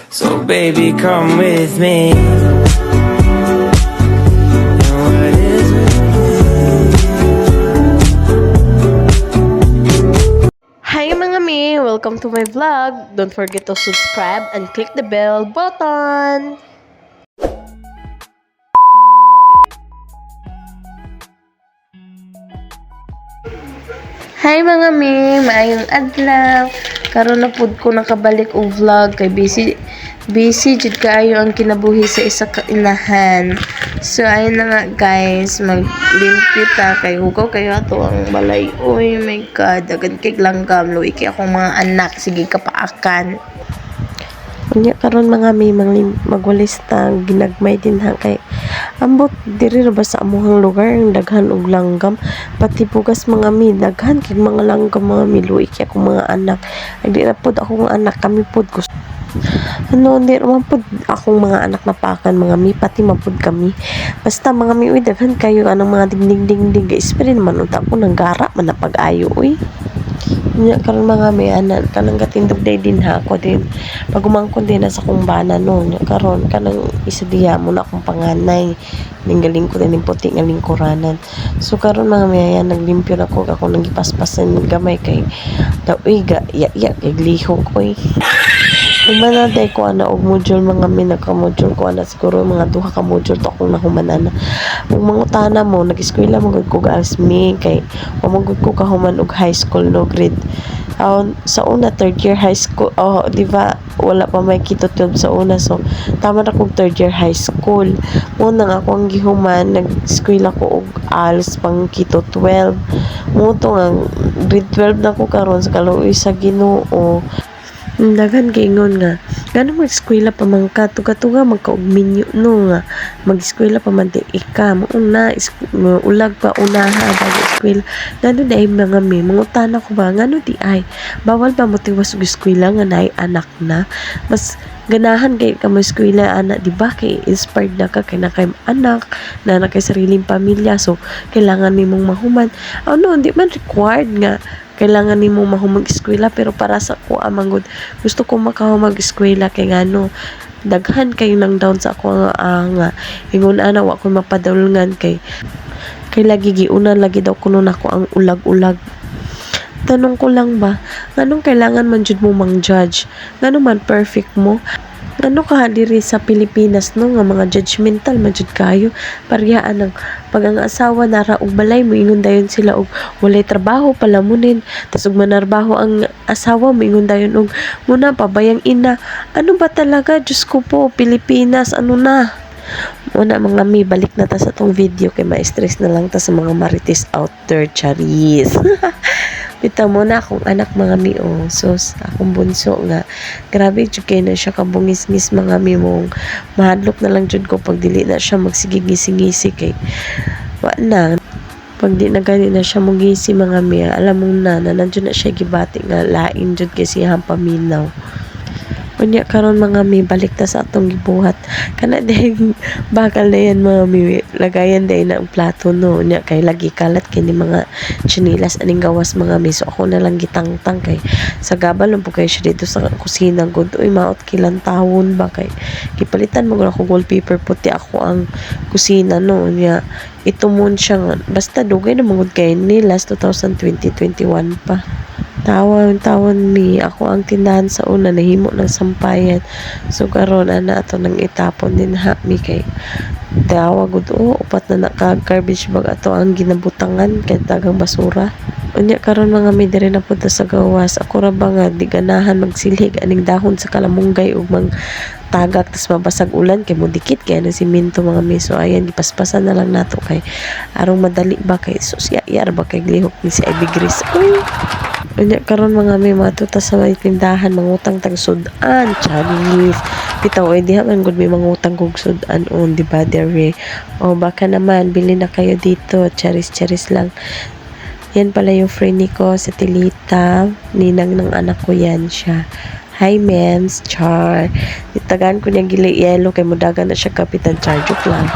So baby, come with me. Hi mga mi! Welcome to my vlog! Don't forget to subscribe and click the bell button! Hi mga mi! Maayong adlaw! Karon na pud ko nakabalik og vlog kay busy jud kaayo ang kinabuhi sa isa ka inahan. So ayun na nga guys, maglimpyo ta kay hugaw kayo ato ang balay. Oy my god, dagan kay langgam luy kay akong mga anak sige kapaakan. Unya karon mga may magwalis ta ginagmay din ha kay ambot diri ra ba sa amuhang lugar ang daghan og langgam pati bugas mga mi daghan kay mga langgam mga miluy kay akong mga anak ay di na pod akong anak kami pod gusto di naman pod akong mga anak na pakan mga mi pati mapod kami basta mga mi uy daghan kayo anong mga dingding espere naman unta ko nang gara man na pag-ayo uy nya karon mga may anak kanang gatindog day din ha ako din pag umangkon din na sa kumbana no nya karon kanang isa diha mo na akong panganay ninggaling ko din yung puti nga lingkuranan so karon mga may ayan naglimpyo na ko ako nang gipaspasan gamay kay daw ga ya kay glihok oy humanaday ko ana og module mga minaka-module ko ana siguro mga duha ka module to akong nahumanan ug mangutana mo nag-eskwela mo gud ko asmi kay mamugod ko kahuman og high school no grade sa una third year high school di ba wala pa may kito 12 sa una so tama na kog third year high school mo nang ako ang gihuman nag-eskwela ko og ALS pang kito 12 mo to nga grade 12 na ko karon sa kaluoy sa Ginoo daghan kaingon nga ngano mag-eskwela pa man ka tuga-tuga magkaugminyo no nga mag-eskwela pa man di ika mo una ulag pa unaha bago eskwela ngano dai mga mi mangutana ko ba ngano di ay bawal ba mo tiwas og eskwela nga naay anak na mas ganahan kay ka mo eskwela anak di ba kay inspired na ka kay nakay anak na nakay sariling pamilya so kailangan nimong mahuman ano di man required nga kailangan nimo mahumag-eskwela pero para sa ko amangod gusto ko makahumag-eskwela kay ngano daghan kayo nang down sa ako nga ingon ana wa ko mapadulngan kay lagi giuna lagi daw kuno nako ang ulag-ulag tanong ko lang ba nganong kailangan man jud mo mang judge ngano man perfect mo ano ka diri sa Pilipinas no nga mga judgmental man jud kayo parehaan ng pag ang asawa nara og balay mo ingon dayon sila og walay trabaho palamunin tas ug manarbaho ang asawa mo ingon dayon og muna pabayang ina ano ba talaga Diyos ko po Pilipinas ano na muna mga mi balik na ta sa tong video kay ma-stress na lang ta sa mga marites out there charis bitaw mo na akong anak mga mi so akong bunso nga grabe jud kay na siya kabungis-ngis mga mi mong mahadlok na lang jud ko pag dili na siya magsigigisi-ngisi kay wa na pag di na gani na siya mugisi mga mi alam mo na nandiyo na siya gibati nga lain jud kay siyang paminaw unya karon mga mi balik ta sa atong gibuhat kana dahil bakal na yan mga mi lagayan dahil na ang plato no unya kay lagi kalat kini mga chinilas aning gawas mga mi so ako na lang gitangtang kay sa gabal lang po kayo siya dito sa kusina good uy maot kilang tawon ba kay gipalitan mo ako wallpaper puti ako ang kusina no unya ito mo siya nga basta dugay na mangod kay ni last 2020-21 pa tawon mi ako ang tindahan sa una nahimo ng sampayan so karon ana ato nang itapon din ha mi kay dawa gud upat na naka garbage bag ato ang ginabutangan kay dagang basura unya karon mga mi diri na punta sa gawas ako ra ba nga di ganahan magsilhig aning dahon sa kalamunggay ug mang tagak tas mabasag ulan kay mo dikit kay ang simento mga mi so ayan gipaspasan na lang nato kay arong madali ba kay susya yar ba kay glihok ni si Ivy Grace uy unya karon mga may matuta sa may tindahan mangutang tag sudan Chinese bitaw ay diha man gud may mangutang kog sudan on di ba dere o baka naman bili na kayo dito charis lang yan pala yung friend ni ko sa Tilita ninang ng anak ko yan siya hi mems char itagan ko niya gili yelo kay mudagan na siya kapitan char joke lang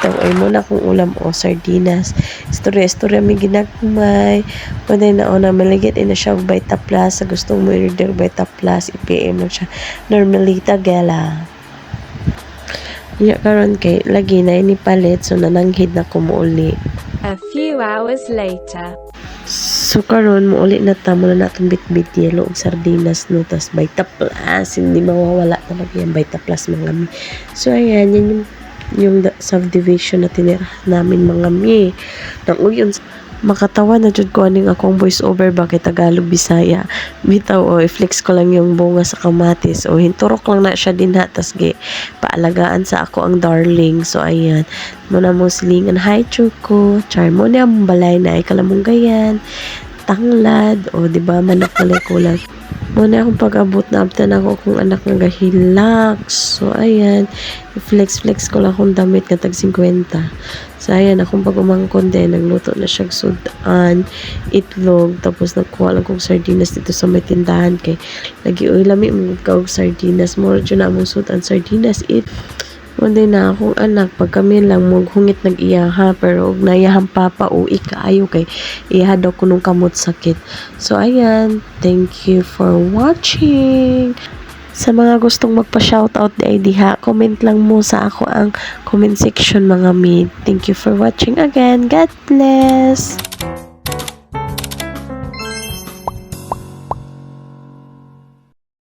bitaw ay muna kung ulam o sardinas. Istorya may ginagmay. Pwede na o na maligit ina siya og Vita Plus. Sa gustong mo i-order Vita Plus, i-PM lang siya. Normalita gala. Nya karon kay lagi na ini palit so nananghid na ko muuli. A few hours later. So karon muuli na ta mo na natong bitbit yelo og sardinas no tas Vita Plus hindi mawawala talaga yung Vita Plus mga mi. So ayan yan yung subdivision na tinira namin mga mi. Nang uyon makatawa na jud ko aning akong voice over bakit Tagalog Bisaya bitaw o i-flex ko lang yung bunga sa kamatis o hinturok lang na siya din ha tas paalagaan sa ako ang darling so ayan muna mo silingan hi Choco char mo na ang balay na ay kalamong gayan tanglad o di ba manak na kulang muna akong pag-abot na abtan ako kung anak nga gahilak so ayan i-flex ko lang akong damit nga tag 50 so ayan akong pag-umangkon din nagluto na siya sudan itlog tapos nagkuha lang kong sardinas dito sa may tindahan kay lagi uy lami mo kag sardinas mo dyan na mong sudan sardinas Wala na akong anak pag kami lang maghungit nag-iyaha pero og nayahang papa uwi kaayo kay iyaha daw kunong kamot sakit. So ayan, thank you for watching. Sa mga gustong magpa-shoutout di diha, comment lang mo sa ako ang comment section mga mi. Thank you for watching again. God bless.